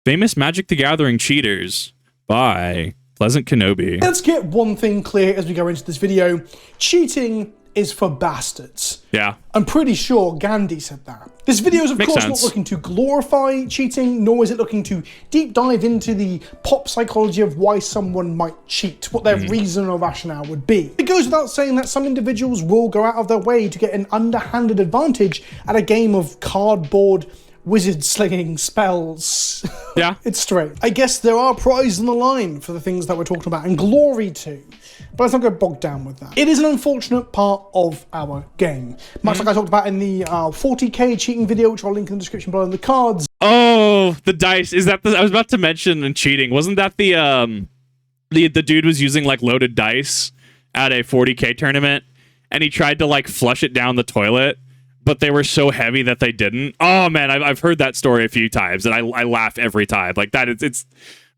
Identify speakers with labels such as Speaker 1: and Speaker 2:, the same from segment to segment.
Speaker 1: Famous Magic the Gathering Cheaters by Pleasant Kenobi.
Speaker 2: Let's get one thing clear as we go into this video. Cheating is for bastards.
Speaker 1: Yeah.
Speaker 2: I'm pretty sure Gandhi said that. This video is of course not looking to glorify cheating, nor is it looking to deep dive into the pop psychology of why someone might cheat, what their reason or rationale would be. It goes without saying that some individuals will go out of their way to get an underhanded advantage at a game of cardboard wizard slinging spells.
Speaker 1: Yeah.
Speaker 2: It's straight. I guess there are prizes on the line for the things that we're talking about and glory too. But let's not get bogged down with that. It is an unfortunate part of our game. Much like I talked about in the 40k cheating video, which I'll link in the description below in the cards.
Speaker 1: Oh, the dice. Is that I was about to mention in cheating. Wasn't that the dude was using like loaded dice at a 40k tournament and he tried to like flush it down the toilet, but they were so heavy that they didn't. Oh man, I've heard that story a few times and I laugh every time. Like that it's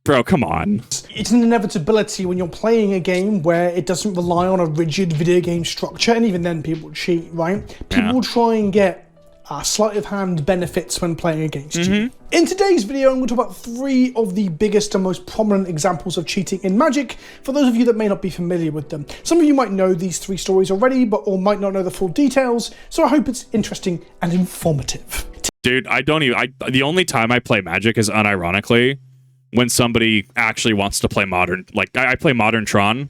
Speaker 1: bro, come on.
Speaker 2: It's an inevitability when you're playing a game where it doesn't rely on a rigid video game structure, and even then people cheat, right? People try and get sleight of hand benefits when playing against you. In today's video, I'm going to talk about 3 of the biggest and most prominent examples of cheating in Magic, for those of you that may not be familiar with them. Some of you might know these 3 stories already, or might not know the full details, so I hope it's interesting and informative.
Speaker 1: Dude, the only time I play Magic is unironically when somebody actually wants to play Modern. Like, I play Modern Tron.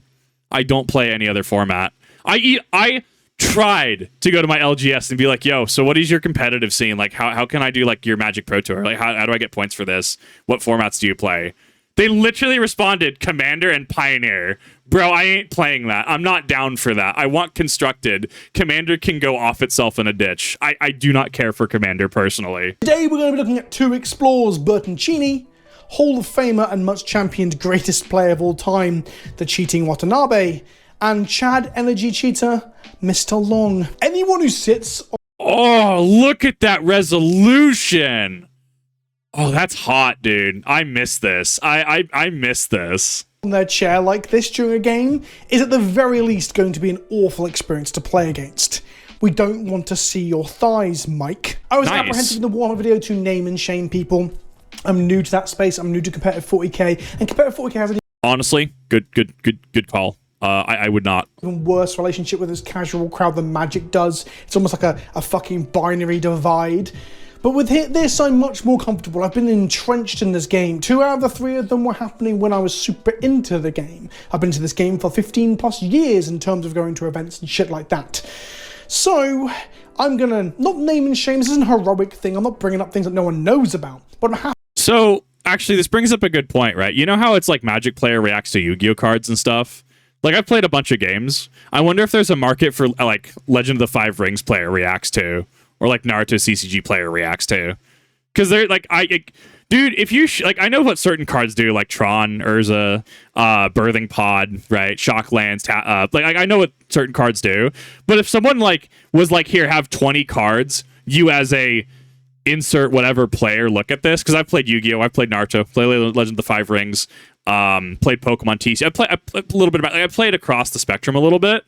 Speaker 1: I don't play any other format. I tried to go to my LGS and be like, yo, so what is your competitive scene? Like, how can I do, like, your Magic Pro Tour? Like, how do I get points for this? What formats do you play? They literally responded, Commander and Pioneer. Bro, I ain't playing that. I'm not down for that. I want Constructed. Commander can go off itself in a ditch. I do not care for Commander, personally.
Speaker 2: Today, we're going to be looking at 2 explorers, Bertoncini, Hall of Famer and much championed greatest player of all time, the cheating Watanabe, and Chad Energy Cheater, Mr. Long. Anyone who sits...
Speaker 1: Oh, look at that resolution! Oh, that's hot, dude. I miss this. I miss this.
Speaker 2: ...on their chair like this during a game is at the very least going to be an awful experience to play against. We don't want to see your thighs, Mike. I was apprehensive in the Warhammer video to name and shame people. I'm new to that space. I'm new to competitive 40k, and competitive 40k has an
Speaker 1: honestly good call. I would not.
Speaker 2: Even worse relationship with this casual crowd than Magic does. It's almost like a fucking binary divide. But with this, I'm much more comfortable. I've been entrenched in this game. 2 out of the 3 of them were happening when I was super into the game. I've been into this game for 15 plus years in terms of going to events and shit like that. So I'm gonna not name and shame. This isn't a heroic thing. I'm not bringing up things that no one knows about. But I'm happy.
Speaker 1: So, actually, this brings up a good point, right? You know how it's like Magic player reacts to Yu-Gi-Oh cards and stuff? Like, I've played a bunch of games. I wonder if there's a market for, like, Legend of the Five Rings player reacts to, or, like, Naruto CCG player reacts to. Because they're, like, dude, if you, like, I know what certain cards do, like Tron, Urza, Birthing Pod, right? Shocklands, like, I know what certain cards do. But if someone, like, was like, here, have 20 cards, you as a insert whatever player look at this, because I've played Yu-Gi-Oh, I've played Naruto, played Legend of the Five Rings, played Pokemon TC. I play a little bit about, like, I played across the spectrum a little bit.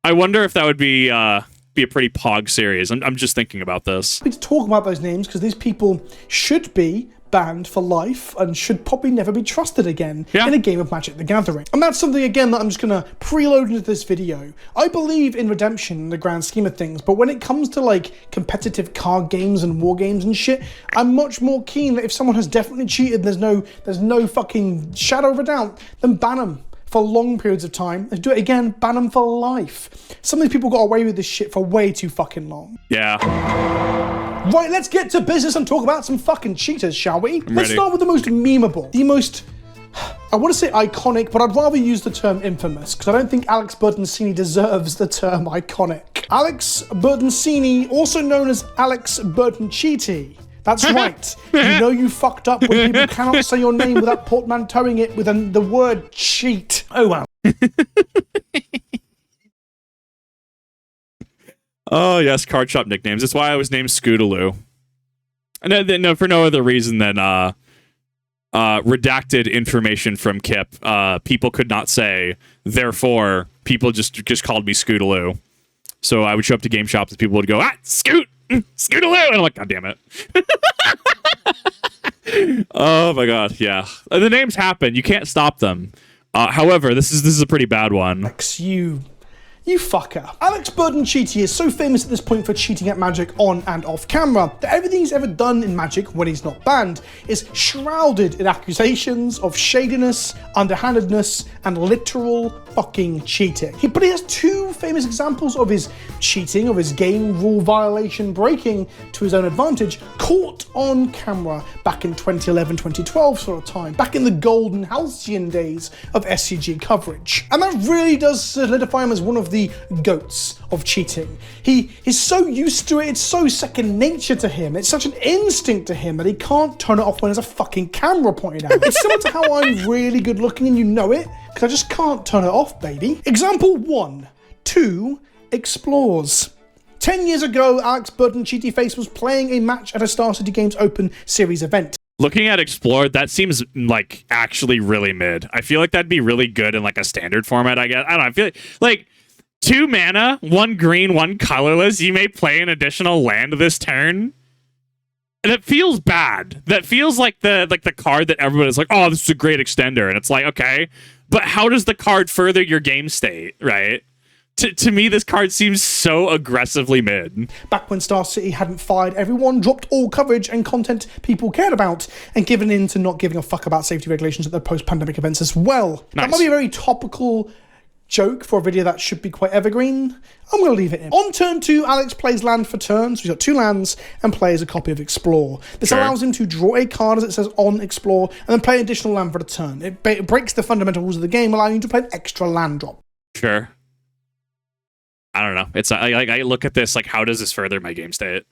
Speaker 1: I wonder if that would be a pretty pog series. I'm just thinking about this.
Speaker 2: We need to talk about those names because these people should be banned for life and should probably never be trusted again in a game of Magic the Gathering. And that's something, again, that I'm just going to preload into this video. I believe in redemption in the grand scheme of things, but when it comes to, like, competitive card games and war games and shit, I'm much more keen that if someone has definitely cheated, there's no fucking shadow of a doubt, then ban them for long periods of time. If you do it again, ban them for life. Some of these people got away with this shit for way too fucking long.
Speaker 1: Yeah.
Speaker 2: Right, let's get to business and talk about some fucking cheaters, shall we? Let's start with the most memeable, the most, I want to say iconic, but I'd rather use the term infamous, because I don't think Alex Bertoncini deserves the term iconic. Alex Bertoncini, also known as Alex Bertoncini. That's right. You know you fucked up when people cannot say your name without portmanteauing it with the word cheat. Oh well.
Speaker 1: Oh, yes, card shop nicknames. That's why I was named Scootaloo. And no, for no other reason than redacted information from Kip. People could not say, therefore, people just called me Scootaloo. So I would show up to game shops and people would go, Scootaloo! And I'm like, God damn it. Oh my god, yeah. The names happen. You can't stop them. However, this is a pretty bad one.
Speaker 2: You fucker. Alex Burden Cheaty is so famous at this point for cheating at Magic on and off camera that everything he's ever done in Magic when he's not banned is shrouded in accusations of shadiness, underhandedness, and literal fucking cheating. But he has two famous examples of his cheating, of his game rule violation breaking to his own advantage, caught on camera back in 2011, 2012 sort of time, back in the golden halcyon days of SCG coverage. And that really does solidify him as one of the goats of cheating. He is so used to it, it's so second nature to him, it's such an instinct to him that he can't turn it off when there's a fucking camera pointed out. It's similar to how I'm really good looking and you know it, because I just can't turn it off, baby. Example 1, 2 explores. 10 years ago, Alex Burden Cheaty Face was playing a match at a Star City Games Open Series event.
Speaker 1: Looking at Explore, that seems like actually really mid. I feel like that'd be really good in like a standard format, I guess. I don't know, I feel like 2 mana, 1 green, 1 colorless. You may play an additional land this turn. And it feels bad. That feels like the card that everyone is like, oh, this is a great extender. And it's like, okay, but how does the card further your game state, right? To me, this card seems so aggressively mid. Back
Speaker 2: when Star City hadn't fired everyone, dropped all coverage and content people cared about, and given in to not giving a fuck about safety regulations at the post-pandemic events as well. Nice. That might be a very topical joke for a video that should be quite evergreen. I'm going to leave it in. On turn 2, Alex plays land for turn, so he's got 2 lands, and plays a copy of Explore. This allows him to draw a card, as it says on Explore, and then play an additional land for the turn. It breaks the fundamental rules of the game, allowing you to play an extra land drop.
Speaker 1: Sure. I don't know. It's I look at this like, how does this further my game state?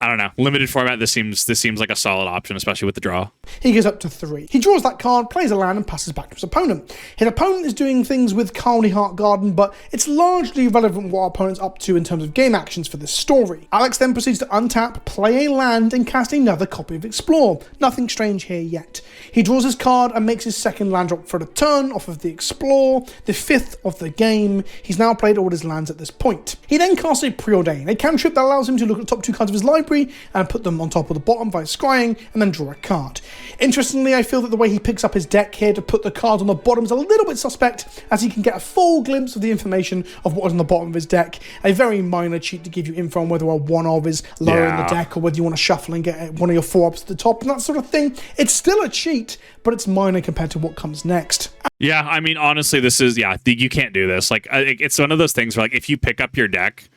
Speaker 1: I don't know. Limited format, this seems like a solid option, especially with the draw.
Speaker 2: He goes up to 3. He draws that card, plays a land, and passes back to his opponent. His opponent is doing things with Carly Heart Garden, but it's largely irrelevant what our opponent's up to in terms of game actions for this story. Alex then proceeds to untap, play a land, and cast another copy of Explore. Nothing strange here yet. He draws his card and makes his second land drop for the turn off of the Explore, the 5th of the game. He's now played all his lands at this point. He then casts a Preordain, a cantrip that allows him to look at the top 2 cards of his library and put them on top of the bottom via scrying and then draw a card. Interestingly, I feel that the way he picks up his deck here to put the cards on the bottom is a little bit suspect, as he can get a full glimpse of the information of what is on the bottom of his deck. A very minor cheat to give you info on whether a 1-of is lower in the deck or whether you want to shuffle and get one of your 4-ups at the top and that sort of thing. It's still a cheat, but it's minor compared to what comes next.
Speaker 1: Yeah, I mean, honestly, this is, you can't do this. Like, it's one of those things where, like, if you pick up your deck,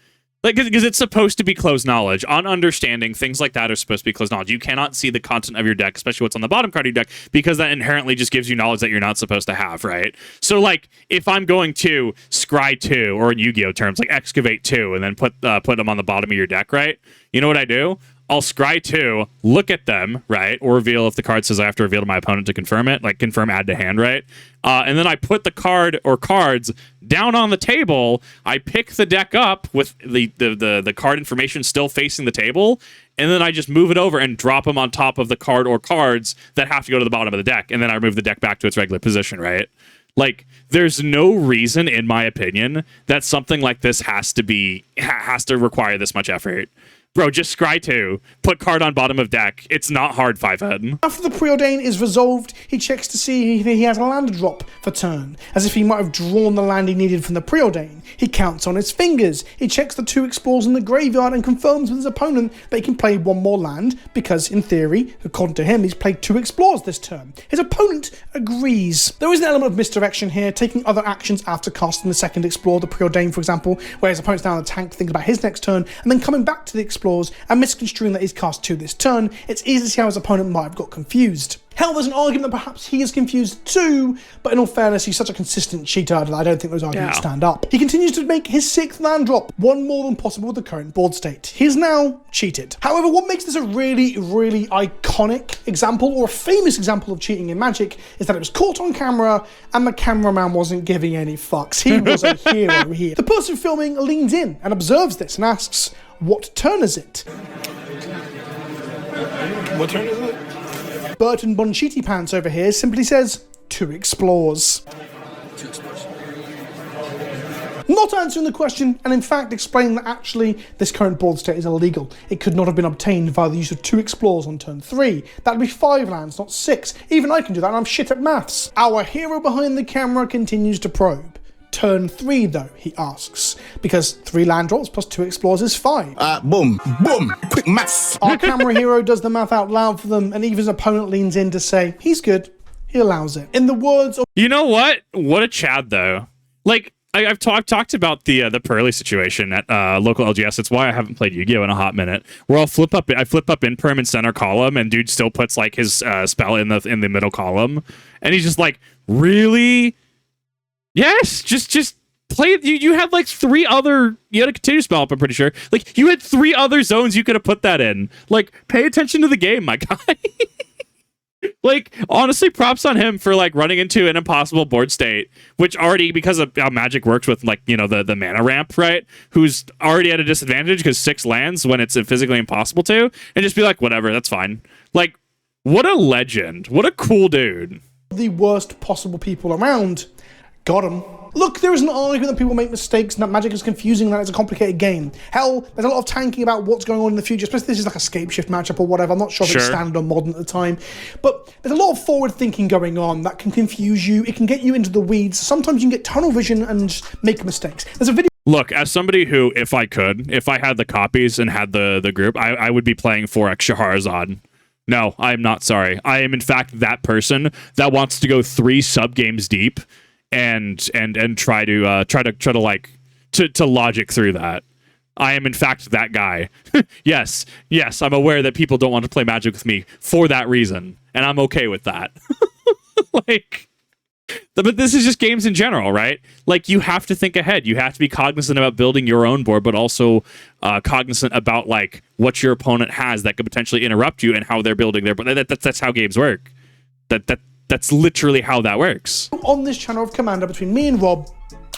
Speaker 1: like, because it's supposed to be closed knowledge. On understanding, things like that are supposed to be closed knowledge. You cannot see the content of your deck, especially what's on the bottom card of your deck, because that inherently just gives you knowledge that you're not supposed to have, right? So, like, if I'm going to scry 2, or in Yu-Gi-Oh terms, like, excavate 2, and then put them on the bottom of your deck, right? You know what I do? I'll scry 2, look at them, right? Or reveal if the card says I have to reveal to my opponent to confirm it, like confirm add to hand, right? And then I put the card or cards down on the table. I pick the deck up with the card information still facing the table, and then I just move it over and drop them on top of the card or cards that have to go to the bottom of the deck, and then I move the deck back to its regular position, right? Like, there's no reason, in my opinion, that something like this has to require this much effort. Bro, just scry 2, put card on bottom of deck. It's not hard 5-head.
Speaker 2: After the Preordain is resolved, he checks to see if he has a land drop for turn, as if he might have drawn the land he needed from the Preordain. He counts on his fingers. He checks the 2 Explores in the graveyard and confirms with his opponent that he can play 1 more land, because, in theory, according to him, he's played 2 Explores this turn. His opponent agrees. There is an element of misdirection here, taking other actions after casting the second Explore, the Preordain, for example, where his opponent's down the tank thinking about his next turn, and then coming back to the Explore and misconstruing that he's cast 2 this turn. It's easy to see how his opponent might have got confused. Hell, there's an argument that perhaps he is confused too, but in all fairness, he's such a consistent cheater that I don't think those arguments stand up. He continues to make his 6th land drop, 1 more than possible with the current board state. He's now cheated. However, what makes this a really, really iconic example, or a famous example of cheating in Magic, is that it was caught on camera and the cameraman wasn't giving any fucks. He was a hero here. The person filming leans in and observes this and asks, what turn is it?
Speaker 3: What turn is it?
Speaker 2: Burton Bonchetti Pants over here simply says 2 Explores.
Speaker 3: 2 Explores.
Speaker 2: not answering the question, and in fact explaining that actually this current board state is illegal. It could not have been obtained via the use of 2 explorers on turn 3. That'd be 5 lands, not 6. Even I can do that, and I'm shit at maths. Our hero behind the camera continues to probe. Turn 3 though, he asks, because 3 land drops plus 2 explorers is 5.
Speaker 3: Boom, boom, quick maths.
Speaker 2: Our camera hero does the math out loud for them, and even his opponent leans in to say, he's good, he allows it. In the words of—
Speaker 1: You know what? What a Chad, though. Like, I've talked about the Pearly situation at local LGS. It's why I haven't played Yu-Gi-Oh! In a hot minute. Where I flip up Imperm in center column, and dude still puts like his spell in the middle column, and he's just like, really? Yes, just play it. You had like 3 other. You had a continue spell up, I'm pretty sure. Like, you had 3 other zones you could have put that in. Like, pay attention to the game, my guy. Like, honestly, props on him for like running into an impossible board state, which already, because of how Magic works with like, you know, the mana ramp, right? Who's already at a disadvantage because 6 lands when it's physically impossible to, and just be like, whatever, that's fine. Like, what a legend. What a cool dude.
Speaker 2: the worst possible people around. Got him. Look, there is an argument that people make mistakes and that Magic is confusing and that it's a complicated game. Hell, there's a lot of tanking about what's going on in the future, especially if this is like a Scapeshift matchup or whatever. I'm not sure if it's standard or modern at the time. But there's a lot of forward thinking going on that can confuse you. It can get you into the weeds. Sometimes you can get tunnel vision and make mistakes. There's a video.
Speaker 1: Look, as somebody who, if I had the copies and had the group, I would be playing 4X Shahrazad. No, I am not sorry. I am in fact that person that wants to go 3 sub games deep and try to logic through that. I am in fact that guy. yes, I'm aware that people don't want to play Magic with me for that reason, and I'm okay with that. But this is just games in general, right? Like, you have to think ahead. You have to be cognizant about building your own board, but also cognizant about like what your opponent has that could potentially interrupt you and how they're building their board. That's how games work. That's literally how that works.
Speaker 2: On this channel of Commander between me and Rob,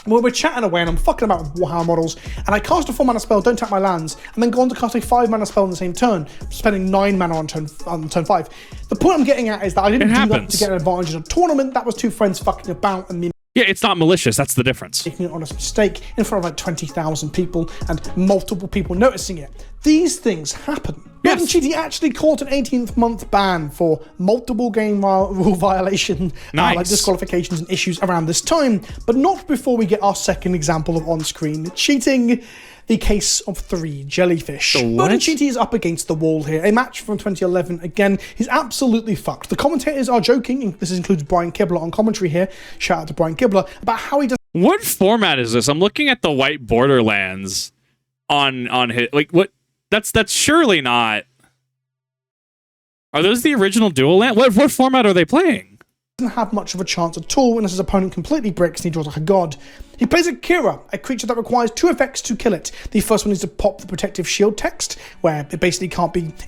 Speaker 2: where we're chatting away and I'm fucking about Warhammer models, and I cast a 4-mana spell, don't tap my lands, and then go on to cast a 5-mana spell in the same turn, spending 9 mana on turn 5. The point I'm getting at is that I didn't do that to get an advantage in a tournament. That was 2 friends fucking about and me.
Speaker 1: Yeah, it's not malicious. That's the difference.
Speaker 2: Making an honest mistake in front of like 20,000 people and multiple people noticing it. These things happen.
Speaker 1: Yes.
Speaker 2: Cheaty actually caught an 18th-month ban for multiple game rule violation, like disqualifications and issues around this time, but not before we get our second example of on-screen cheating. The case of 3 jellyfish. Cheaty is up against the wall here. A match from 2011. Again, he's absolutely fucked. The commentators are joking. This includes Brian Kibler on commentary here. Shout out to Brian Kibler about how he does.
Speaker 1: What format is this? I'm looking at the white borderlands on his, like, what? That's surely not. Are those the original dual land? What format are they playing?
Speaker 2: Doesn't have much of a chance at all unless his opponent completely bricks and he draws like a god. He plays a Kira, a creature that requires 2 effects to kill it. The first one is to pop the protective shield text, where it basically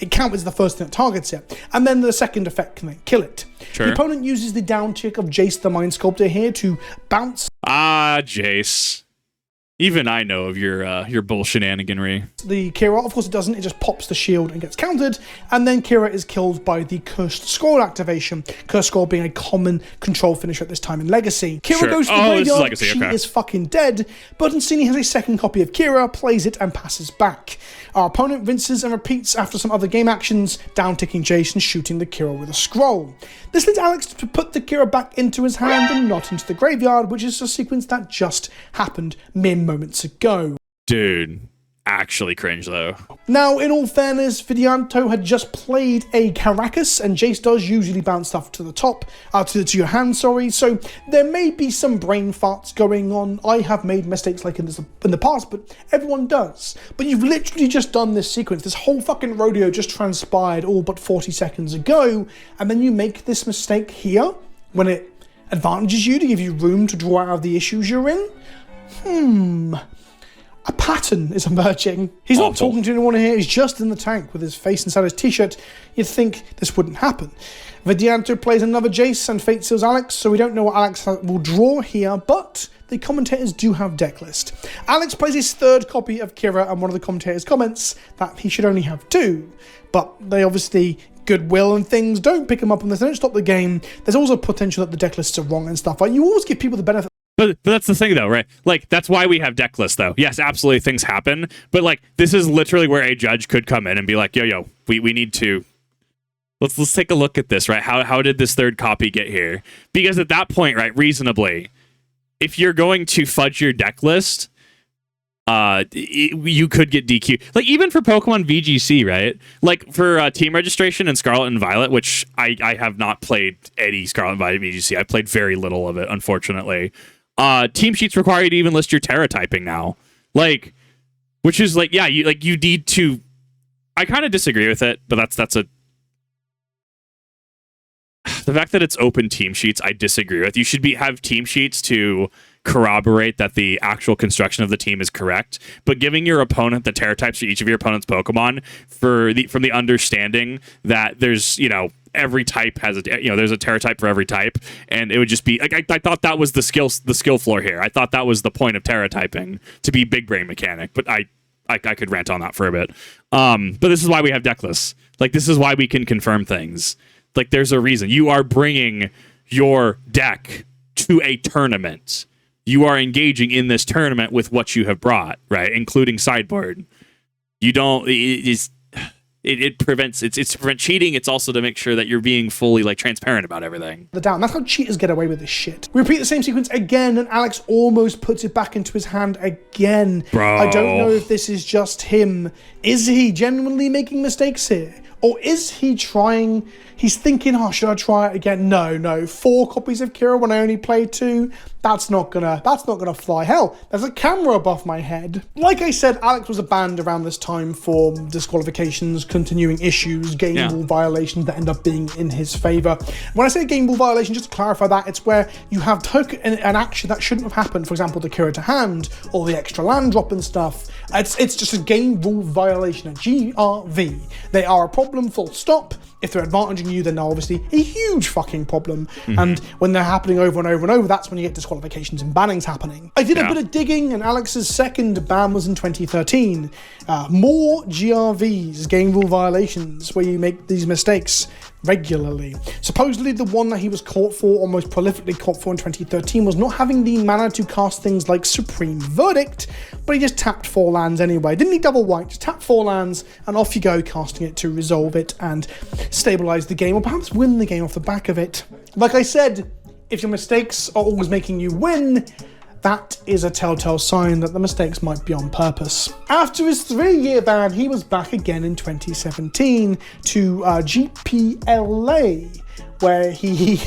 Speaker 2: it counts as the first thing that targets it. And then the second effect can then kill it.
Speaker 1: Sure.
Speaker 2: The opponent uses the down tick of Jace the Mind Sculptor here to bounce.
Speaker 1: Ah, Jace. Even I know of your bull shenaniganry.
Speaker 2: The Kira, of course it doesn't, it just pops the shield and gets countered, and then Kira is killed by the Cursed Scroll activation, Cursed Scroll being a common control finisher at this time in Legacy. Kira goes to the graveyard, she is fucking dead, but Unsini has a second copy of Kira, plays it and passes back. Our opponent rinses and repeats after some other game actions, down-ticking Jason, shooting the Kira with a scroll. This leads Alex to put the Kira back into his hand and not into the graveyard, which is a sequence that just happened mere moments ago.
Speaker 1: Dude, actually cringe though.
Speaker 2: Now, in all fairness, Vidianto had just played a Caracas, and Jace does usually bounce stuff to the top, to your hand, sorry, so there may be some brain farts going on. I have made mistakes like in the past, but everyone does. But you've literally just done this sequence, this whole fucking rodeo just transpired all but 40 seconds ago, and then you make this mistake here, when it advantages you to give you room to draw out of the issues you're in? A pattern is emerging. He's not talking to anyone here, he's just in the tank with his face inside his t-shirt. You'd think this wouldn't happen. Vidianto plays another Jace and Fate Seals Alex, so we don't know what Alex will draw here, but the commentators do have deck list. Alex plays his 3rd copy of Kira, and one of the commentators comments that he should only have 2, but they obviously goodwill and things don't pick him up on this, they don't stop the game. There's also potential that the deck lists are wrong and stuff. Like, you always give people the benefit.
Speaker 1: But that's the thing, though, right? Like, that's why we have deck lists, though. Yes, absolutely, things happen. But, like, this is literally where a judge could come in and be like, yo, we need to... Let's take a look at this, right? How did this third copy get here? Because at that point, right, reasonably, if you're going to fudge your deck list, you could get DQ. Like, even for Pokemon VGC, right? Like, for team registration in Scarlet and Violet, which I have not played any Scarlet and Violet VGC. I played very little of it, unfortunately. Team sheets require you to even list your Terra typing now. Like, which is like, yeah, you need to... I kind of disagree with it, but that's a... The fact that it's open team sheets, I disagree with. You should have team sheets to corroborate that the actual construction of the team is correct, but giving your opponent the Terra types for each of your opponent's Pokemon from the understanding that there's, every type has there's a Terra type for every type, and it would just be like I thought that was the skill floor here. I thought that was the point of Terra typing, to be big brain mechanic, but I could rant on that for a bit. But this is why we have deck lists. Like, this is why we can confirm things. Like, there's a reason. You are bringing your deck to a tournament. You are engaging in this tournament with what you have brought, right? Including sideboard. You don't... It prevents... It's to prevent cheating. It's also to make sure that you're being fully, like, transparent about everything.
Speaker 2: That's how cheaters get away with this shit. We repeat the same sequence again, and Alex almost puts it back into his hand again.
Speaker 1: Bro.
Speaker 2: I don't know if this is just him. Is he genuinely making mistakes here? Or is he trying... He's thinking, should I try it again? No. 4 copies of Kira when I only play 2? That's not gonna fly. Hell, there's a camera above my head. Like I said, Alex was banned around this time for disqualifications, continuing issues, game rule violations that end up being in his favor. When I say game rule violation, just to clarify that, it's where you have took an action that shouldn't have happened. For example, the Kira to hand, or the extra land drop and stuff. It's just a game rule violation, a GRV. They are a problem, full stop. If they're advantaging you, then they're obviously a huge fucking problem. And when they're happening over and over and over, that's when you get disqualifications and bannings happening. I did a bit of digging, and Alex's second ban was in 2013. More GRVs, game rule violations, where you make these mistakes regularly. Supposedly the one that he was caught for, or most prolifically caught for in 2013, was not having the mana to cast things like Supreme Verdict, but he just tapped 4 lands anyway. Didn't need double white, just tap 4 lands, and off you go, casting it to resolve it and stabilize the game, or perhaps win the game off the back of it. Like I said, if your mistakes are always making you win, that is a telltale sign that the mistakes might be on purpose. After his 3-year ban, he was back again in 2017 to GPLA, where he...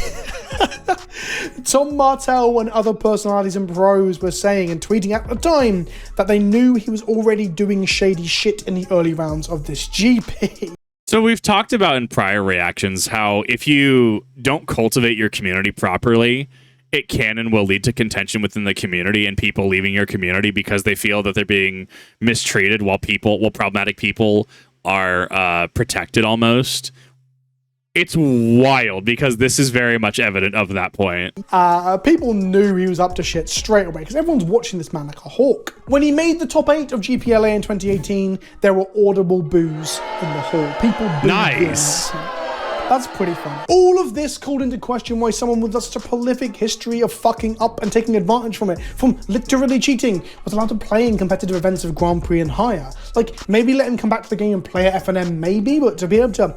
Speaker 2: Tom Martell and other personalities and pros were saying and tweeting at the time that they knew he was already doing shady shit in the early rounds of this GP.
Speaker 1: So we've talked about in prior reactions how if you don't cultivate your community properly, it can and will lead to contention within the community and people leaving your community because they feel that they're being mistreated while problematic people are protected almost. It's wild because this is very much evident of that point.
Speaker 2: People knew he was up to shit straight away because everyone's watching this man like a hawk. When he made the top 8 of GPLA in 2018, there were audible boos in the hall. People booed.
Speaker 1: Nice.
Speaker 2: That's pretty fun. All of this called into question why someone with such a prolific history of fucking up and taking advantage from it, from literally cheating, was allowed to play in competitive events of Grand Prix and higher. Like, maybe let him come back to the game and play at FNM, maybe, but to be able to,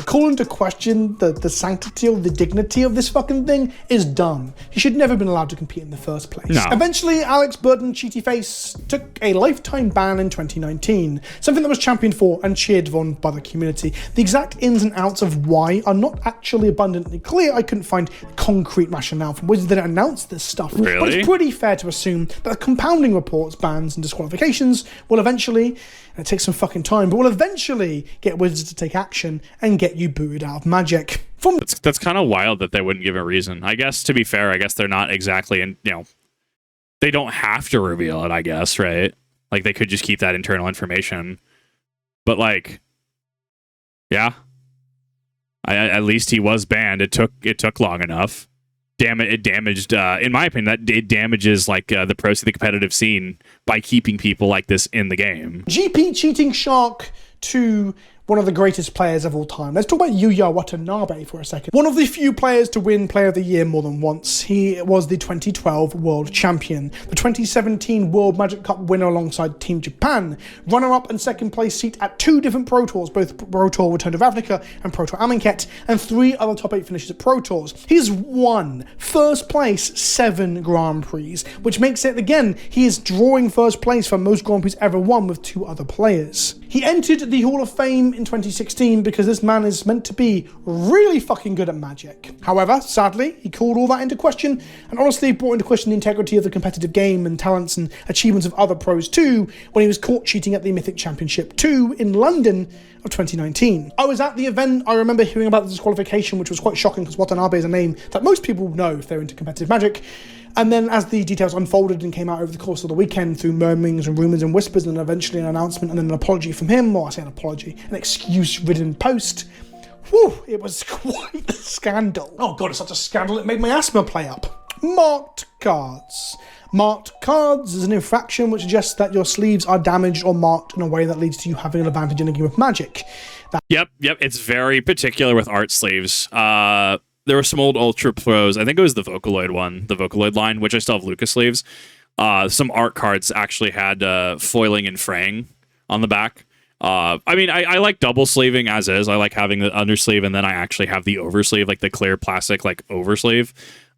Speaker 2: call into question the sanctity or the dignity of this fucking thing is dumb. He should never have been allowed to compete in the first place.
Speaker 1: No.
Speaker 2: Eventually, Alex Burton Cheaty Face took a lifetime ban in 2019, something that was championed for and cheered on by the community. The exact ins and outs of why are not actually abundantly clear. I couldn't find concrete rationale from Wizards that announced this stuff.
Speaker 1: Really?
Speaker 2: But it's pretty fair to assume that the compounding reports, bans, and disqualifications will eventually, and it takes some fucking time, but will eventually get Wizards to take action and get you booted out of Magic.
Speaker 1: That's kind of wild that they wouldn't give a reason. I guess, to be fair, they're not exactly, they don't have to reveal it, I guess, right? Like, they could just keep that internal information. But, yeah. At least he was banned. It took long enough. It damaged, in my opinion, that it damages the pros of the competitive scene by keeping people like this in the game.
Speaker 2: GP cheating shark to one of the greatest players of all time. Let's talk about Yuya Watanabe for a second. One of the few players to win Player of the Year more than once. He was the 2012 World Champion, the 2017 World Magic Cup winner alongside Team Japan, runner-up and second place seat at 2 different Pro Tours, both Pro Tour Return to Ravnica and Pro Tour Amonkhet, and 3 other top 8 finishes at Pro Tours. He's won first place 7 Grand Prix, which makes it, again, he is drawing first place for most Grand Prix ever won with 2 other players. He entered the Hall of Fame in 2016 because this man is meant to be really fucking good at Magic. However, sadly, he called all that into question, and honestly brought into question the integrity of the competitive game and talents and achievements of other pros too, when he was caught cheating at the Mythic Championship 2 in London of 2019. I was at the event. I remember hearing about the disqualification, which was quite shocking because Watanabe is a name that most people know if they're into competitive Magic. And then as the details unfolded and came out over the course of the weekend through murmurings and rumours and whispers and eventually an announcement and then an apology from him, or I say an apology, an excuse-ridden post, whew, it was quite a scandal. Oh god, it's such a scandal it made my asthma play up. Marked cards. Marked cards is an infraction which suggests that your sleeves are damaged or marked in a way that leads to you having an advantage in a game of Magic.
Speaker 1: Yep, it's very particular with art sleeves. There were some old Ultra Pros, I think it was the Vocaloid one, the Vocaloid line, which I still have Lucas sleeves. Some art cards actually had foiling and fraying on the back. I mean, I like double sleeving as is. I like having the undersleeve, and then I actually have the oversleeve, like the clear plastic, like oversleeve.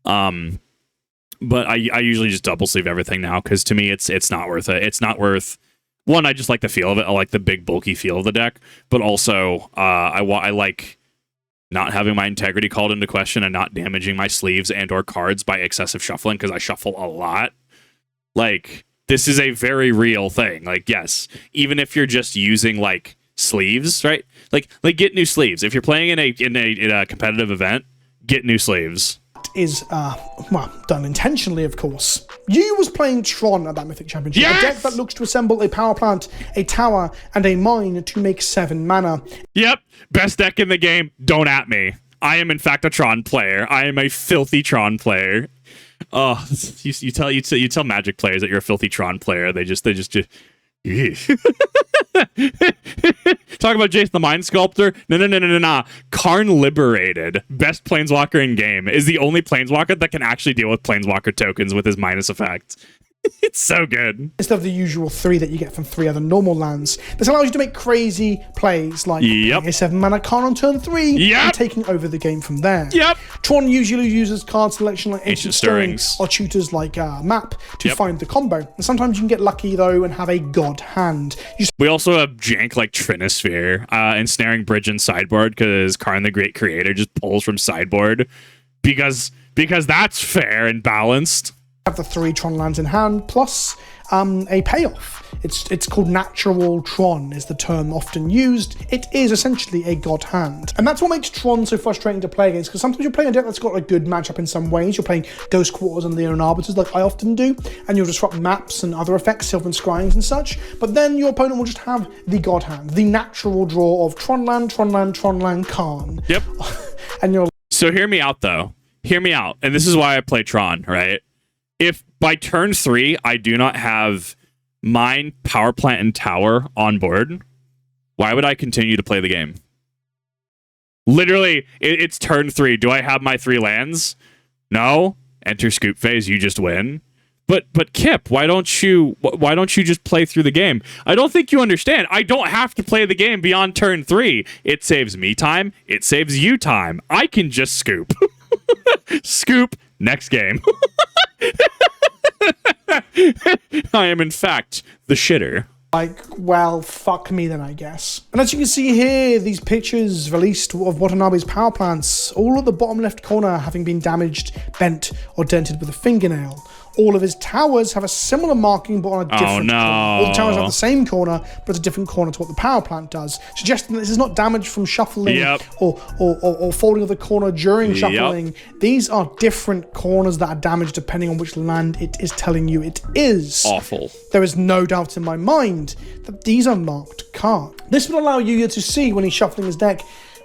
Speaker 1: But I usually just double sleeve everything now, because to me, it's not worth it. It's not worth... One, I just like the feel of it. I like the big, bulky feel of the deck. But also, I like... not having my integrity called into question and not damaging my sleeves and or cards by excessive shuffling, because I shuffle a lot. Like, this is a very real thing. Like, yes, even if you're just using like sleeves, right? Like get new sleeves. If you're playing in a competitive event, get new sleeves.
Speaker 2: Is well, done intentionally, of course. Yu was playing Tron at that Mythic Championship,
Speaker 1: yes!
Speaker 2: A deck that looks to assemble a power plant, a tower, and a mine to make 7 mana.
Speaker 1: Yep, best deck in the game. Don't at me. I am in fact a Tron player. I am a filthy Tron player. Oh, you tell Magic players that you're a filthy Tron player. They just Talk about Jason the Mind Sculptor. No. Karn Liberated, best Planeswalker in game, is the only Planeswalker that can actually deal with Planeswalker tokens with his minus effect. It's so good.
Speaker 2: Instead of the usual 3 that you get from 3 other normal lands, this allows you to make crazy plays like a 7 mana Karn on turn 3 and taking over the game from there. Tron usually uses card selection like Ancient Stirrings or tutors like Map to find the combo. And sometimes you can get lucky though and have a god hand.
Speaker 1: We also have jank like Trinisphere, Ensnaring Bridge and Sideboard, because Karn the Great Creator just pulls from sideboard because that's fair and balanced.
Speaker 2: Have the 3 Tron lands in hand, plus a payoff. It's called natural Tron, is the term often used. It is essentially a god hand. And that's what makes Tron so frustrating to play against, because sometimes you're playing a deck that's got a good matchup in some ways. You're playing Ghost Quarters and Leon Arbiters like I often do, and you'll disrupt maps and other effects, Sylvan Scryings and such, but then your opponent will just have the god hand, the natural draw of Tron land, Karn.
Speaker 1: Yep.
Speaker 2: And you're...
Speaker 1: So hear me out, though. Hear me out. And this is why I play Tron, right? If by turn 3 I do not have mine, power plant, and tower on board, why would I continue to play the game? Literally, it's turn 3. Do I have my 3 lands? No. Enter scoop phase. You just win. But Kip, why don't you just play through the game? I don't think you understand. I don't have to play the game beyond turn 3. It saves me time. It saves you time. I can just scoop. Scoop. Next game. I am in fact the shitter.
Speaker 2: Like, well, fuck me then, I guess. And as you can see here, these pictures released of Watanabe's power plants, all at the bottom left corner having been damaged, bent, or dented with a fingernail. All of his towers have a similar marking, but on a different corner. All the towers have the same corner, but it's a different corner to what the power plant does, suggesting that this is not damage from shuffling or folding of the corner during shuffling. These are different corners that are damaged depending on which land it is telling you it is.
Speaker 1: Awful.
Speaker 2: There is no doubt in my mind that these are marked cards. This will allow Yuya to see when he's shuffling his deck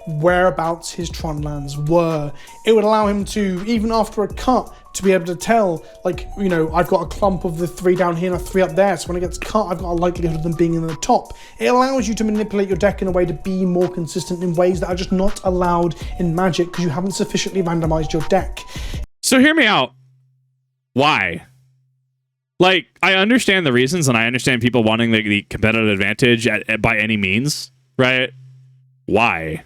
Speaker 2: whereabouts his Tron lands were. It would allow him to, even after a cut, to be able to tell, like, you know, I've got a clump of the 3 down here and a 3 up there, so when it gets cut, I've got a likelihood of them being in the top. It allows you to manipulate your deck in a way to be more consistent in ways that are just not allowed in Magic because you haven't sufficiently randomized your deck.
Speaker 1: So hear me out. Why? Like, I understand the reasons, and I understand people wanting the competitive advantage by any means, right? Why?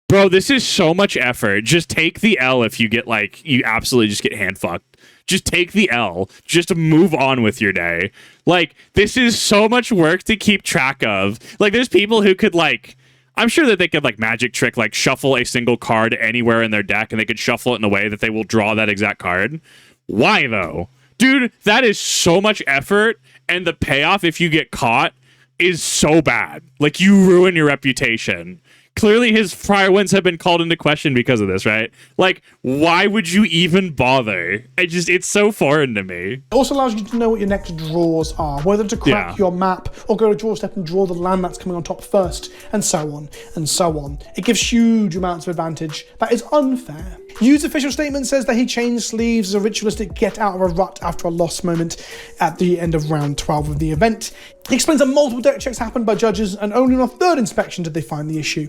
Speaker 1: Bro, this is so much effort. Just take the L if you get, like, you absolutely just get hand fucked. Just take the L. Just move on with your day. Like, this is so much work to keep track of. Like, there's people who could, like, I'm sure that they could, like, magic trick, like, shuffle a single card anywhere in their deck, and they could shuffle it in a way that they will draw that exact card. Why, though? Dude, that is so much effort, and the payoff if you get caught is so bad. Like, you ruin your reputation. Clearly, his prior wins have been called into question because of this, right? Like, why would you even bother? It's so foreign to me.
Speaker 2: It also allows you to know what your next draws are, whether to crack your map or go to draw step and draw the land that's coming on top first, and so on, and so on. It gives huge amounts of advantage. That is unfair. Yu's official statement says that he changed sleeves as a ritualistic get out of a rut after a loss moment at the end of round 12 of the event. He explains that multiple deck checks happened by judges and only on a third inspection did they find the issue.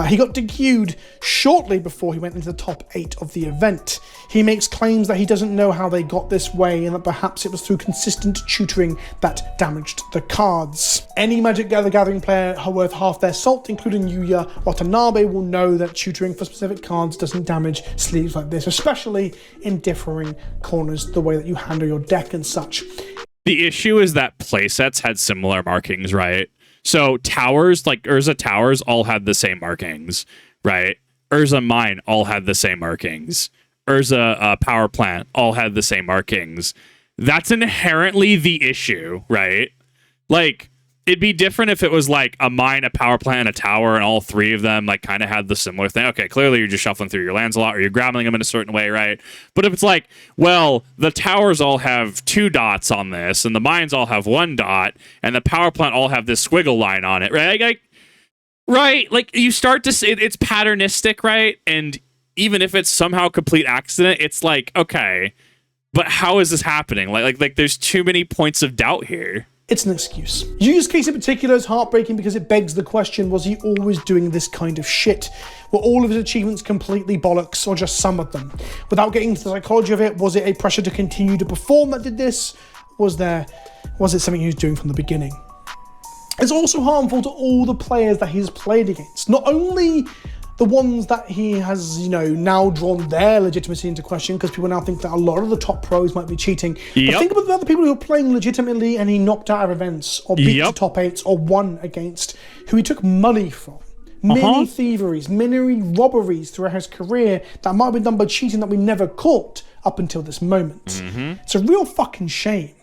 Speaker 2: He got DQ'd shortly before he went into the top 8 of the event. He makes claims that he doesn't know how they got this way and that perhaps it was through consistent tutoring that damaged the cards. Any Magic the Gathering player worth half their salt, including Yuya Watanabe, will know that tutoring for specific cards doesn't damage sleeves like this, especially in differing corners, the way that you handle your deck and such.
Speaker 1: The issue is that playsets had similar markings, right? So towers, like Urza Towers, all had the same markings, right? Urza Mine all had the same markings. Urza Power Plant all had the same markings. That's inherently the issue, right? Like, it'd be different if it was like a mine, a power plant, and a tower, and all 3 of them like kind of had the similar thing. Okay, clearly you're just shuffling through your lands a lot, or you're grabbing them in a certain way, right? But if it's like, well, the towers all have 2 dots on this, and the mines all have 1 dot, and the power plant all have this squiggle line on it, right? Like you start to see it's patternistic, right? And even if it's somehow complete accident, it's like, okay, but how is this happening? Like there's too many points of doubt here.
Speaker 2: It's an excuse. Yu's case in particular is heartbreaking because it begs the question, was he always doing this kind of shit? Were all of his achievements completely bollocks, or just some of them? Without getting into the psychology of it, was it a pressure to continue to perform that did this? Was it something he was doing from the beginning? It's also harmful to all the players that he's played against. Not only the ones that he has, you know, now drawn their legitimacy into question, because people now think that a lot of the top pros might be cheating. But think about the other people who are playing legitimately and he knocked out of events, or beat the top 8s, or won against, who he took money from. Many thieveries, many robberies throughout his career that might have been done by cheating that we never caught up until this moment. It's a real fucking shame.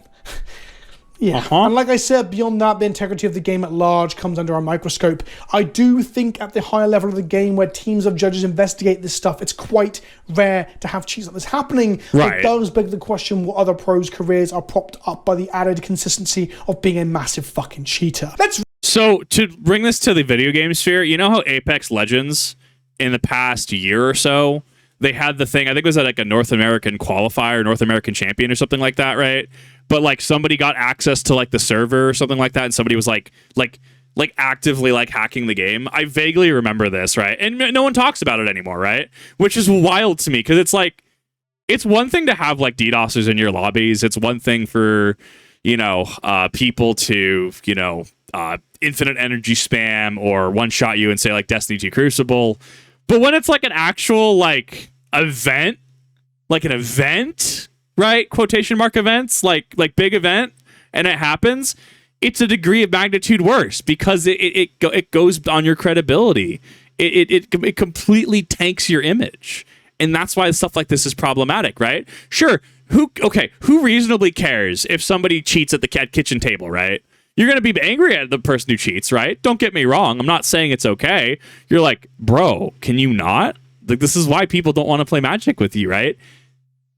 Speaker 2: And like I said, beyond that, the integrity of the game at large comes under our microscope. I do think at the higher level of the game, where teams of judges investigate this stuff, it's quite rare to have cheats like this happening. It does beg the question what other pros' careers are propped up by the added consistency of being a massive fucking cheater.
Speaker 1: So to bring this to the video game sphere, you know how Apex Legends in the past year or so, they had the thing, I think it was like a North American qualifier, North American champion or something like that, right? But like somebody got access to like the server or something like that, and somebody was like actively like hacking the game. I vaguely remember this, right? And no one talks about it anymore, right? Which is wild to me, because it's like, it's one thing to have like DDoSers in your lobbies. It's one thing for, you know, people to, you know, infinite energy spam or one shot you and say like Destiny 2 Crucible. But when it's like an actual like event, like an event, right? Quotation mark events, like big event, and it happens, it's a degree of magnitude worse, because it goes on your credibility. It completely tanks your image. And that's why stuff like this is problematic, right? Sure, who reasonably cares if somebody cheats at the kitchen table, right? You're going to be angry at the person who cheats, right? Don't get me wrong. I'm not saying it's okay. You're like, bro, can you not? Like, this is why people don't want to play Magic with you, right?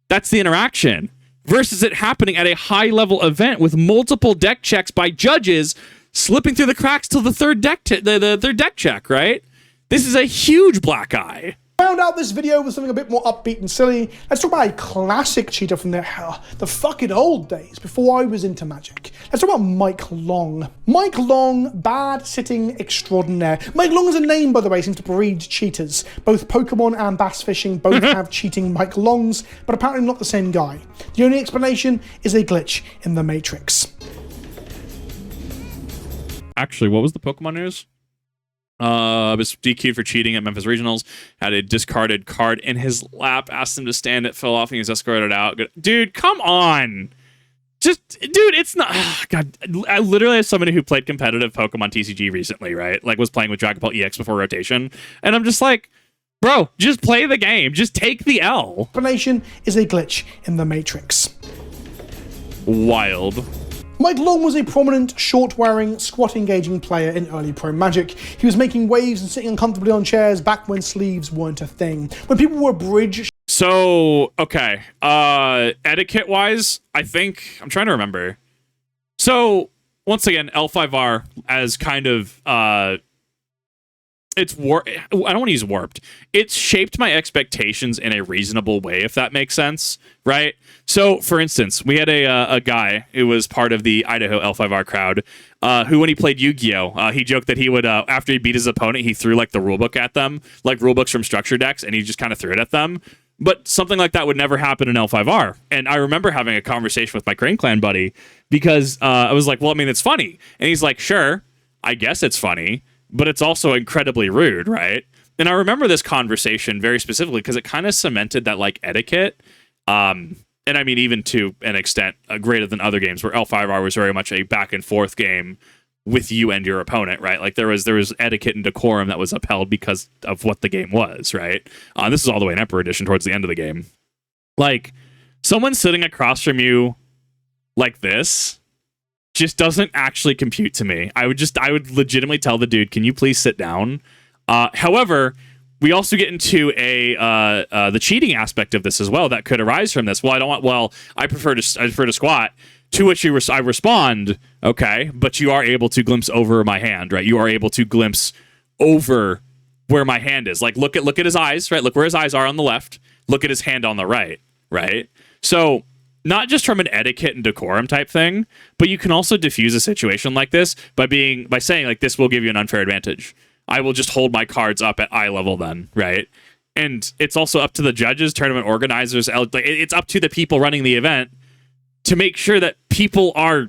Speaker 1: That's the interaction. Versus it happening at a high-level event with multiple deck checks by judges slipping through the cracks till the third deck check, right? This is a huge black eye.
Speaker 2: Round out this video with something a bit more upbeat and silly. Let's talk about a classic cheater from the fucking old days, before I was into Magic. Let's talk about Mike Long. Mike Long, bad sitting extraordinaire. Mike Long as a name, by the way, seems to breed cheaters. Both Pokemon and bass fishing both have cheating Mike Longs, but apparently not the same guy. The only explanation is a glitch in the Matrix.
Speaker 1: Actually, what was the Pokemon news? Was DQ'd for cheating at Memphis Regionals, had a discarded card in his lap, asked him to stand, it fell off, and he was escorted out. Dude, come on! Dude, it's not... God, I literally have somebody who played competitive Pokemon TCG recently, right? Like, was playing with Dragon Ball EX before rotation, and I'm just like, bro, just play the game. Just take the L.
Speaker 2: Explanation is a glitch in the Matrix.
Speaker 1: Wild.
Speaker 2: Mike Long was a prominent, short-wearing, squat-engaging player in early Pro Magic. He was making waves and sitting uncomfortably on chairs back when sleeves weren't a thing. When people were bridge...
Speaker 1: So, okay. Etiquette-wise, I think... I'm trying to remember. So, once again, L5R as kind of... It's I don't want to use warped. It's shaped my expectations in a reasonable way, if that makes sense, right? So, for instance, we had a guy who was part of the Idaho L5R crowd, who, when he played Yu-Gi-Oh, he joked that he would, after he beat his opponent, he threw like the rulebook at them, like rulebooks from structure decks, and he just kind of threw it at them. But something like that would never happen in L5R. And I remember having a conversation with my Crane Clan buddy because I was like, well, I mean, it's funny. And he's like, sure, I guess it's funny, but it's also incredibly rude, right? And I remember this conversation very specifically because it kind of cemented that like etiquette. And I mean, even to an extent greater than other games where L5R was very much a back and forth game with you and your opponent, right? Like there was etiquette and decorum that was upheld because of what the game was, right? This is all the way in Emperor Edition towards the end of the game. Like someone sitting across from you like this just doesn't actually compute to me. I would legitimately tell the dude, can you please sit down? However, we also get into the cheating aspect of this as well that could arise from this. I prefer to squat. To which I respond, okay, but you are able to glimpse over my hand, right? You are able to glimpse over where my hand is. Like look at his eyes, right? Look where his eyes are on the left. Look at his hand on the right, right? So not just from an etiquette and decorum type thing, but you can also diffuse a situation like this by saying like this will give you an unfair advantage. I will just hold my cards up at eye level then, right? And it's also up to the judges, tournament organizers, it's up to the people running the event to make sure that people are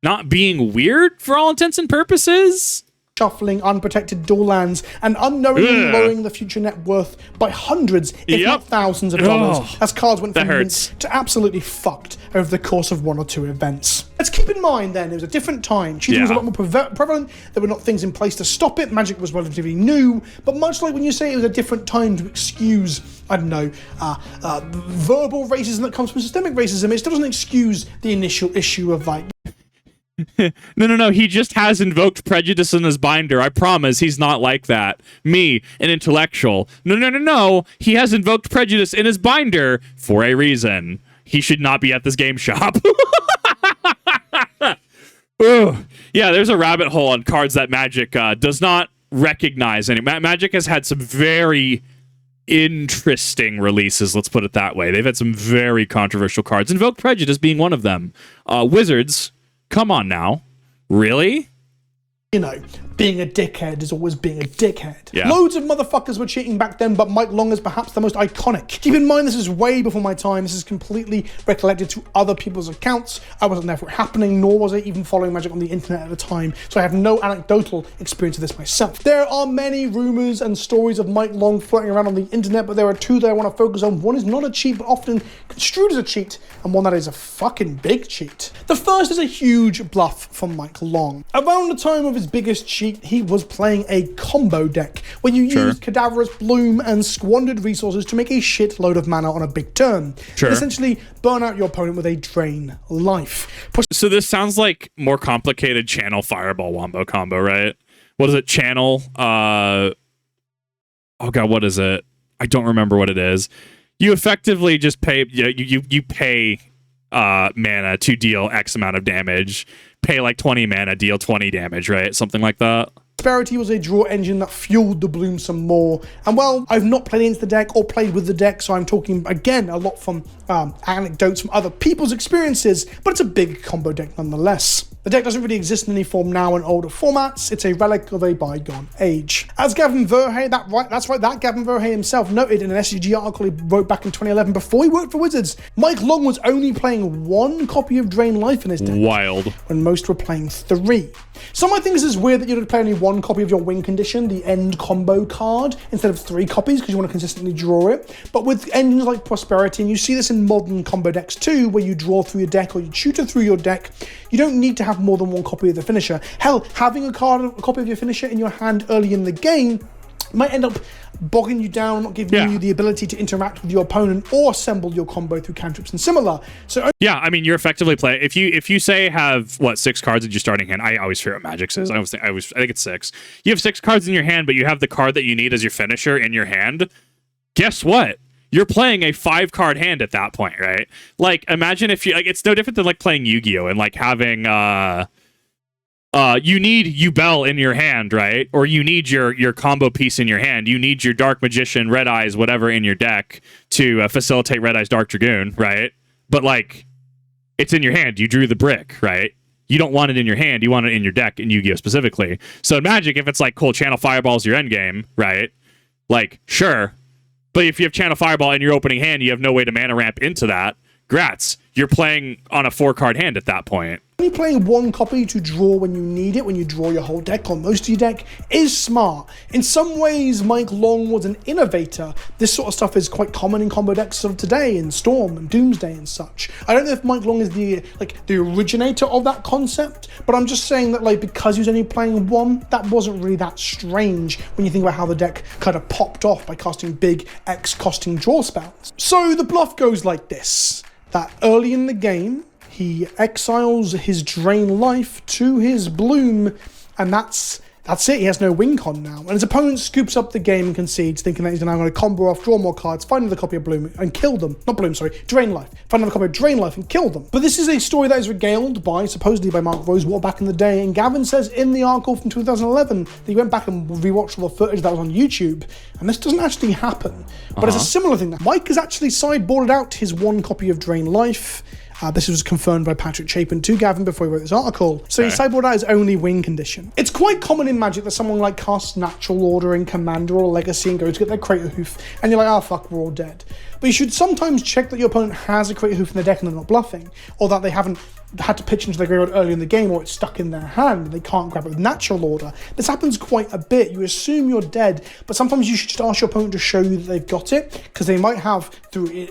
Speaker 1: not being weird for all intents and purposes.
Speaker 2: Shuffling unprotected dual lands and unknowingly lowering the future net worth by hundreds, if not thousands of dollars, as cards went from mint to absolutely fucked over the course of one or two events. Let's keep in mind then, it was a different time. Cheating was a lot more prevalent. There were not things in place to stop it. Magic was relatively new, but much like when you say it was a different time to excuse, I don't know, verbal racism that comes from systemic racism, it still doesn't excuse the initial issue of like,
Speaker 1: No. He just has invoked prejudice in his binder. I promise he's not like that. Me, an intellectual. No. He has invoked prejudice in his binder for a reason. He should not be at this game shop. Ooh. Yeah, there's a rabbit hole on cards that Magic does not recognize. And Magic has had some very interesting releases, let's put it that way. They've had some very controversial cards, Invoked Prejudice being one of them. Wizards, come on now. Really?
Speaker 2: You know, being a dickhead is always being a dickhead.
Speaker 1: Yeah.
Speaker 2: Loads of motherfuckers were cheating back then, but Mike Long is perhaps the most iconic. Keep in mind, this is way before my time. This is completely recollected to other people's accounts. I wasn't there for it happening, nor was I even following Magic on the internet at the time, so I have no anecdotal experience of this myself. There are many rumors and stories of Mike Long floating around on the internet, but there are two that I want to focus on. One is not a cheat, but often construed as a cheat, and one that is a fucking big cheat. The first is a huge bluff from Mike Long. Around the time of his biggest cheat, he was playing a combo deck where you used Cadaverous Bloom and squandered resources to make a shitload of mana on a big turn. Essentially, burn out your opponent with a drain life.
Speaker 1: So this sounds like more complicated Channel Fireball Wombo combo, right? What is it? Channel? Oh god, what is it? I don't remember what it is. You effectively just pay. You pay mana to deal X amount of damage. Pay like 20 mana, deal 20 damage, right? Something like that.
Speaker 2: Prosperity was a draw engine that fueled the bloom some more. And well, I've not played against the deck or played with the deck, so I'm talking again a lot from anecdotes from other people's experiences, but it's a big combo deck nonetheless. The deck doesn't really exist in any form now in older formats. It's a relic of a bygone age. As Gavin Verhey, that Gavin Verhey himself noted in an SCG article he wrote back in 2011 before he worked for Wizards, Mike Long was only playing 1 copy of Drain Life in his deck.
Speaker 1: Wild.
Speaker 2: When most were playing 3. Some might think this is weird that you'd play only 1 copy of your win condition, the end combo card, instead of 3 copies because you want to consistently draw it. But with engines like Prosperity, and you see this in modern combo decks too, where you draw through your deck or you tutor through your deck, you don't need to have more than 1 copy of the finisher. Hell, having a copy of your finisher in your hand early in the game might end up bogging you down, not giving you the ability to interact with your opponent or assemble your combo through cantrips and similar. So
Speaker 1: yeah, I mean, you're effectively playing. If you say have 6 cards in your starting hand, I always forget what Magic says. I think it's 6. You have 6 cards in your hand, but you have the card that you need as your finisher in your hand. Guess what? You're playing a 5-card hand at that point, right? Like, imagine if you it's no different than like playing Yu-Gi-Oh! And like having you need Yubel in your hand, right? Or you need your combo piece in your hand. You need your Dark Magician, Red Eyes, whatever in your deck to facilitate Red Eyes Dark Dragoon, right? But like, it's in your hand. You drew the brick, right? You don't want it in your hand. You want it in your deck in Yu-Gi-Oh! Specifically. So in Magic, if it's like, cool, Channel Fireball's your end game, right? Like, sure. But if you have Channel Fireball in your opening hand, you have no way to mana ramp into that. Grats. You're playing on a 4-card hand at that point.
Speaker 2: Only playing 1 copy to draw when you need it, when you draw your whole deck or most of your deck, is smart. In some ways, Mike Long was an innovator. This sort of stuff is quite common in combo decks of today, in Storm and Doomsday and such. I don't know if Mike Long is the originator of that concept, but I'm just saying that because he was only playing 1, that wasn't really that strange when you think about how the deck kind of popped off by casting big X-costing draw spells. So the bluff goes like this, that early in the game, he exiles his Drain Life to his Bloom, and that's it. He has no win con now. And his opponent scoops up the game and concedes, thinking that he's now going to combo off, draw more cards, find another copy of Bloom and kill them. Not Bloom, sorry, Drain Life. Find another copy of Drain Life and kill them. But this is a story that is regaled supposedly by Mark Rosewater back in the day, and Gavin says in the article from 2011 that he went back and rewatched all the footage that was on YouTube, and this doesn't actually happen. But it's a similar thing. Mike has actually sideboarded out his 1 copy of Drain Life. This was confirmed by Patrick Chapin to Gavin before he wrote this article. So he sideboarded out his only win condition. It's quite common in Magic that someone like casts Natural Order in Commander or Legacy and goes to get their Crater Hoof, and you're like, oh fuck, we're all dead. But you should sometimes check that your opponent has a Crater Hoof in their deck and they're not bluffing, or that they haven't had to pitch into their graveyard early in the game, or it's stuck in their hand and they can't grab it with Natural Order. This happens quite a bit. You assume you're dead, but sometimes you should just ask your opponent to show you that they've got it, because they might have, through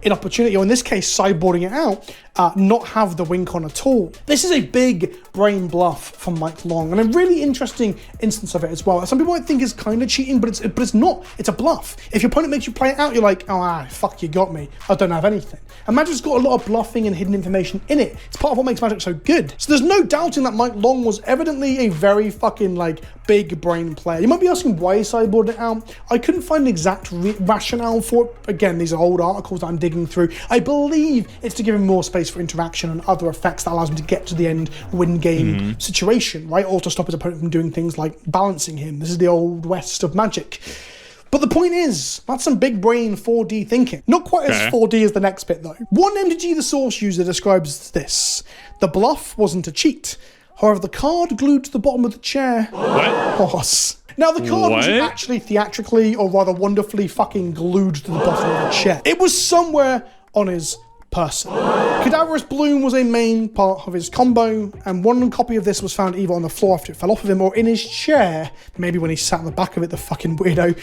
Speaker 2: inopportunity, or in this case, sideboarding it out, not have the win con at all. This is a big brain bluff from Mike Long, and a really interesting instance of it as well. Some people might think it's kind of cheating, but it's not. It's a bluff. If your opponent makes you play it out, you're like, oh, fuck, you got me. I don't have anything. And Magic's got a lot of bluffing and hidden information in it. It's part of what makes Magic so good. So there's no doubting that Mike Long was evidently a very fucking, big brain player. You might be asking why he sideboarded it out. I couldn't find an exact rationale for it. Again, these are old articles that I'm digging through. I believe it's to give him more space for interaction and other effects that allows him to get to the end win game situation, right? Or to stop his opponent from doing things like balancing him. This is the old west of Magic. But the point is, that's some big brain 4D thinking. Not quite as 4D as the next bit though. One MTG The Source user describes this. The bluff wasn't a cheat. However, the card glued to the bottom of the chair was. Now, the card wasn't actually theatrically, or rather wonderfully fucking glued to the bottom of the chair. It was somewhere on his person. Cadaverous Bloom was a main part of his combo, and 1 copy of this was found either on the floor after it fell off of him or in his chair, maybe when he sat on the back of it, the fucking weirdo,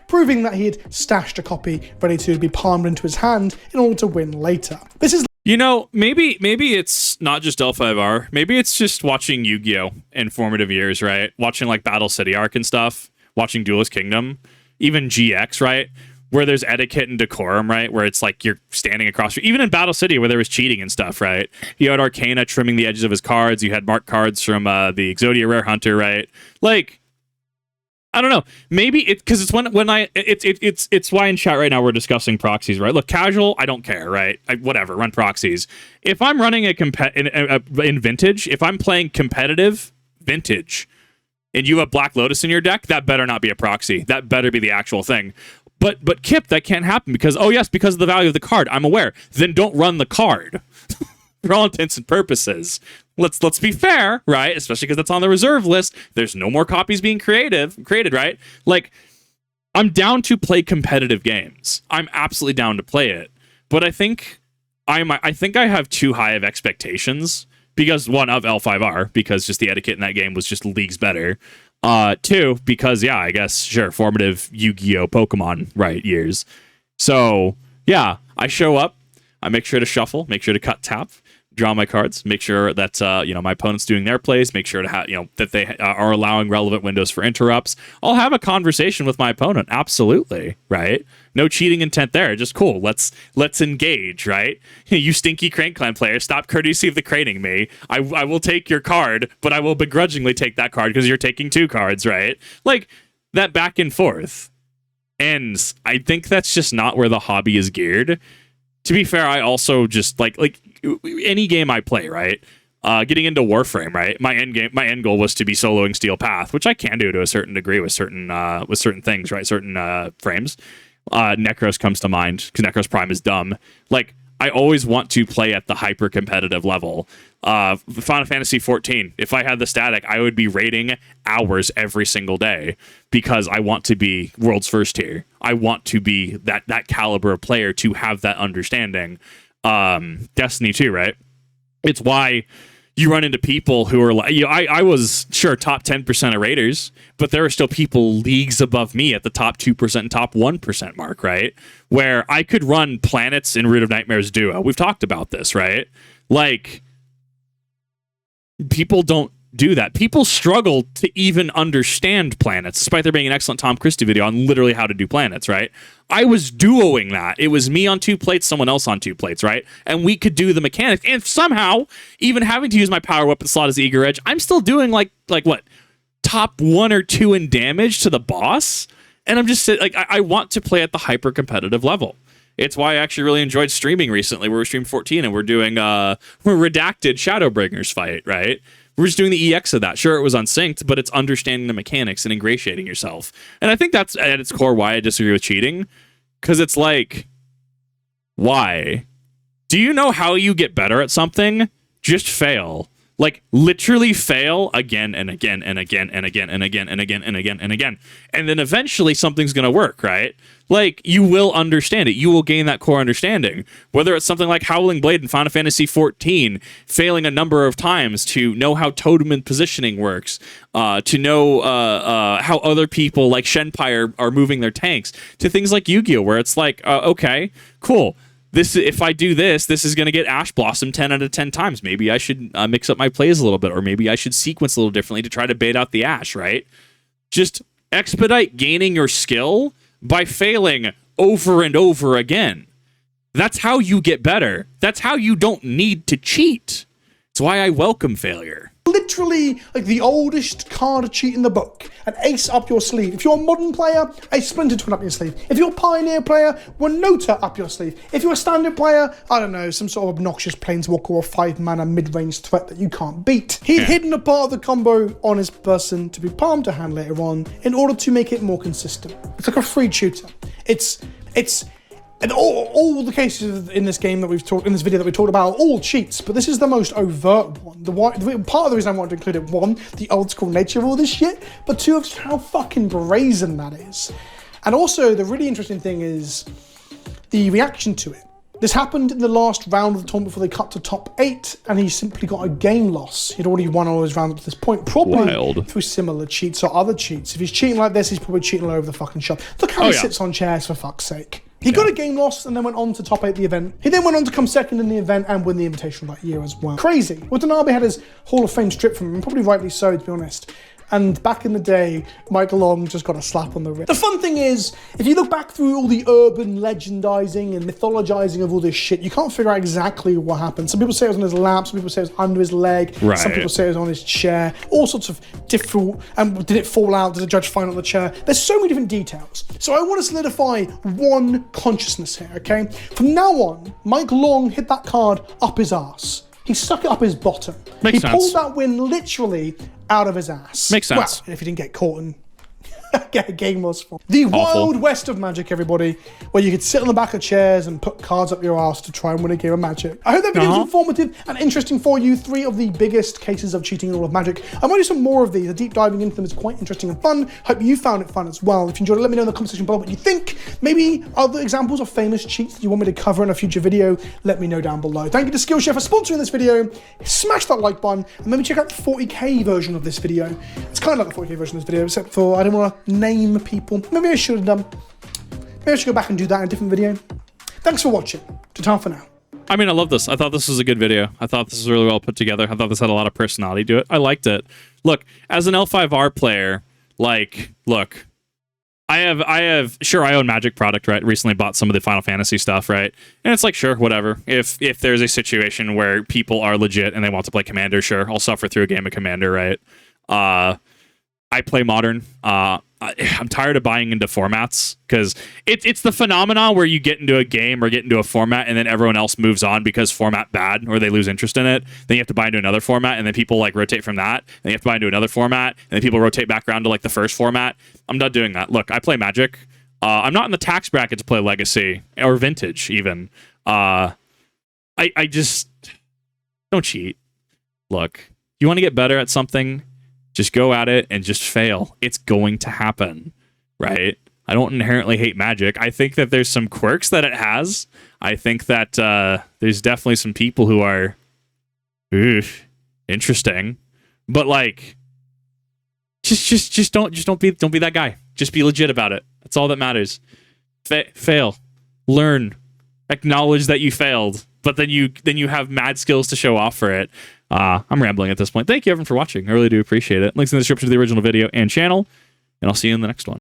Speaker 2: proving that he had stashed a copy ready to be palmed into his hand in order to win later. This is
Speaker 1: maybe it's not just L5R. Maybe it's just watching Yu-Gi-Oh! In formative years, right? Watching Battle City Arc and stuff, watching Duelist Kingdom, even GX, right? Where there's etiquette and decorum, right? Where it's you're standing across, even in Battle City where there was cheating and stuff, right? You had Arcana trimming the edges of his cards. You had marked cards from the Exodia Rare Hunter, right? I don't know. Maybe because it's it's why in chat right now we're discussing proxies, right? Look, casual, I don't care, right? Whatever, run proxies. If I'm running in Vintage, if I'm playing competitive Vintage, and you have Black Lotus in your deck, that better not be a proxy. That better be the actual thing. But Kip, that can't happen because, oh yes, because of the value of the card. I'm aware. Then don't run the card. For all intents and purposes. Let's be fair, right? Especially because that's on the reserve list. There's no more copies being created, right? Like, I'm down to play competitive games. I'm absolutely down to play it. But I think I have too high of expectations because, one, of L5R, because just the etiquette in that game was just leagues better. Two, because, yeah, I guess, sure, formative Yu-Gi-Oh! Pokemon, right, years. So, yeah, I show up, I make sure to shuffle, make sure to cut tap, draw my cards, make sure that, my opponent's doing their plays, make sure to have, that they are allowing relevant windows for interrupts. I'll have a conversation with my opponent, absolutely, right? No cheating intent there, just cool, let's engage, right? You stinky Crank Clan player, stop courtesy of the craning me. I will take your card, but I will begrudgingly take that card because you're taking 2 cards, right? Like, that back and forth. And I think that's just not where the hobby is geared. To be fair, I also just like any game I play, right? Getting into Warframe, right? My end goal was to be soloing Steel Path, which I can do to a certain degree with certain things, right? Certain frames. Necros comes to mind because Necros Prime is dumb. Like, I always want to play at the hyper competitive level. Final Fantasy 14. If I had the static, I would be raiding hours every single day because I want to be world's first tier. I want to be that caliber of player to have that understanding. Destiny 2, right? It's why you run into people who are like, I was sure top 10% of raiders, but there are still people leagues above me at the top 2% and top 1% mark, right? Where I could run planets in Root of Nightmares Duo. We've talked about this, right? Like, people don't do that. People struggle to even understand planets, despite there being an excellent Tom Christie video on literally how to do planets, right? I was duoing that. It was me on 2 plates, someone else on 2 plates, right? And we could do the mechanics. And somehow, even having to use my power weapon slot as Eager Edge, I'm still doing like what? Top 1 or 2 in damage to the boss? And I'm just like, I want to play at the hyper competitive level. It's why I actually really enjoyed streaming recently, where we streamed 14 and we're doing we're redacted Shadowbringers fight, right? We're just doing the EX of that. Sure, it was unsynced, but it's understanding the mechanics and ingratiating yourself. And I think that's at its core why I disagree with cheating. Because it's like, why? Do you know how you get better at something? Just fail. Like, literally fail again and again and again and again and again and again and again and again. And then eventually something's going to work, right? Like, you will understand it. You will gain that core understanding. Whether it's something like Howling Blade in Final Fantasy XIV, failing a number of times to know how totem and positioning works, to know how other people like Shenpai are moving their tanks, to things like Yu-Gi-Oh! Where it's like, okay, cool. If I do this is going to get Ash Blossom 10 out of 10 times. Maybe I should mix up my plays a little bit, or maybe I should sequence a little differently to try to bait out the Ash, right? Just expedite gaining your skill by failing over and over again. That's how you get better. That's how you don't need to cheat. It's why I welcome failure.
Speaker 2: Literally, like the oldest card of cheat in the book. An ace up your sleeve. If you're a modern player, a Splinter Twin up your sleeve. If you're a Pioneer player, one Nota up your sleeve. If you're a Standard player, I don't know, some sort of obnoxious Planeswalker or 5-mana mid-range threat that you can't beat. He'd hidden a part of the combo on his person to be palmed to hand later on in order to make it more consistent. It's like a free tutor. It's and all the cases in this game that we've talked in this video that we talked about are all cheats, but this is the most overt one. Part of the reason I wanted to include it, 1, the old school nature of all this shit, but 2, of how fucking brazen that is. And also, the really interesting thing is the reaction to it. This happened in the last round of the tournament before they cut to top 8, and he simply got a game loss. He'd already won all his rounds up to this point, probably through similar cheats or other cheats. If he's cheating like this, he's probably cheating all over the fucking shop. Look how he sits on chairs, for fuck's sake. He got a game loss and then went on to top 8 the event. He then went on to come second in the event and win the Invitational that year as well. Crazy. Watanabe had his Hall of Fame stripped from him, and probably rightly so, to be honest. And back in the day, Mike Long just got a slap on the wrist. The fun thing is, if you look back through all the urban legendizing and mythologizing of all this shit, you can't figure out exactly what happened. Some people say it was on his lap, some people say it was under his leg, some people say it was on his chair, all sorts of different, and did it fall out, did the judge find on the chair? There's so many different details. So I want to solidify one consciousness here, okay? From now on, Mike Long hit that card up his ass. He stuck it up his bottom.
Speaker 1: Makes sense.
Speaker 2: Pulled that win literally out of his ass.
Speaker 1: Makes sense.
Speaker 2: Well, if he didn't get caught and get a game loss for. The
Speaker 1: Awful.
Speaker 2: Wild West of Magic, everybody, where you could sit on the back of chairs and put cards up your ass to try and win a game of Magic. I hope that video was informative and interesting for you. 3 of the biggest cases of cheating in all of Magic. I'm going to do some more of these. The deep diving into them is quite interesting and fun. Hope you found it fun as well. If you enjoyed it, let me know in the comment section below what you think. Maybe other examples of famous cheats that you want me to cover in a future video, let me know down below. Thank you to Skillshare for sponsoring this video. Smash that like button and maybe check out the 40k version of this video. It's kind of like the 40k version of this video, except for I don't want to name people. Maybe I should have done. Maybe I should go back and do that in a different video. Thanks for watching. Ta-ta for now.
Speaker 1: I mean, I love this. I thought this was a good video. I thought this was really well put together. I thought this had a lot of personality to it. I liked it. Look, as an L5R player, like, look, I own Magic product, right? Recently bought some of the Final Fantasy stuff, right? And it's like, sure, whatever. If there's a situation where people are legit and they want to play Commander, sure, I'll suffer through a game of Commander, right? I play Modern. I'm tired of buying into formats because it's the phenomenon where you get into a game or get into a format and then everyone else moves on because format bad or they lose interest in it. Then you have to buy into another format and then people like rotate from that. And you have to buy into another format and then people rotate back around to like the first format. I'm done doing that. Look, I play Magic. I'm not in the tax bracket to play Legacy or Vintage even. I just don't cheat. Look, you want to get better at something? Just go at it and just fail. It's going to happen, right? I don't inherently hate Magic. I think that there's some quirks that it has. I think that there's definitely some people who are interesting, but like, just don't be that guy. Just be legit about it. That's all that matters. Fail, learn, acknowledge that you failed, but then you have mad skills to show off for it. I'm rambling at this point. Thank you everyone for watching. I really do appreciate it. Links in the description to the original video and channel, and I'll see you in the next one.